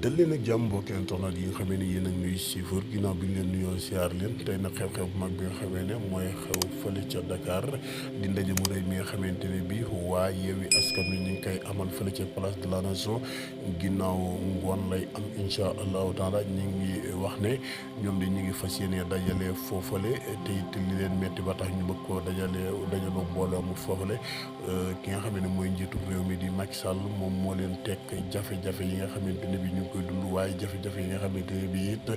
dal leen ak jàmm mbokki internet yi nga xamee ne yéen a ngi nuy siifar ginnaaw bi ñu leen nuyoo siyaar leen tey nag xew-xew bu mag bi nga xamee ne mooy xew fële ca Dakar di ndaje mu rëy mi nga xamante ne bi waa Yewwi Askan Wi ñu ngi koy amal fële ca place de la nation ginnaaw ngoon lay am incha allahu taala ñu ngi wax ne ñoom de ñu ngi fas yéene dajale foofale te it li leen metti ba tax ñu bëgg koo dajaloo mbooloo mu foofale ki nga xam ne mooy njiitu réew mi di Macky Sall moom moo leen teg jafe-jafe yi nga xamante ne bi ñu ngi koy dund waaye jafe-jafe yi nga xamante ne bi it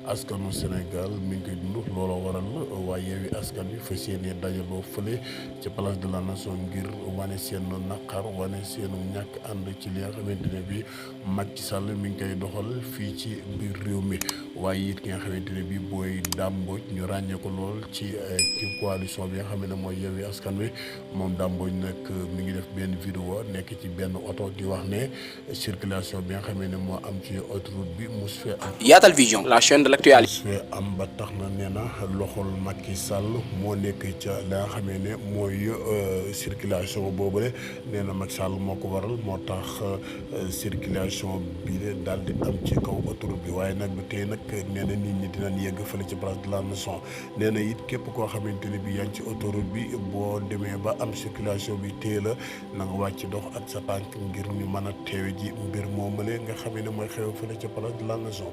askanu Sénégal mi ngi koy dund looloo waral waa Yewwi Askan Wi fas yéene dajaloo fële ca place de la nation ngir wane seen naqar wane seenu ñàkk ànd ci li nga xamante ne bi Macky Sall mi ngi koy doxal fii ci biir réew mi waaye it ki nga xamante ne bi booy Dame Mbodj ñu ràññee ko lool ci coalition bi nga xam ne mooy Yewwi Askan Wi moom Dame Mbodj nag mi ngi def benn vidéo nekk ci benn oto di wax ne circulation bi nga xam ne moo am ci autoroute bi mos fee am. Yatal Vision, la chaîne de l'actualité. mos fee am ba tax na nee na loxol Macky Sall moo nekk ca la nga xamee ne mooy circulation boobule nee na Macky Sall moo ko waral moo tax circulation bi de daal di am ci kaw autoroute bi waaye nag tey nag nee na nit ñi dinañ yegg fële ci place de la nation nee na it képp koo xamante ne bi yaa ngi ci autoroute bi boo demee ba am circulation bi téye la na nga wàcc dox ak sa tànk ngir ñu mën a teewe ji mbir moomale nga xamee ne mooy xew fële ca place de la nation.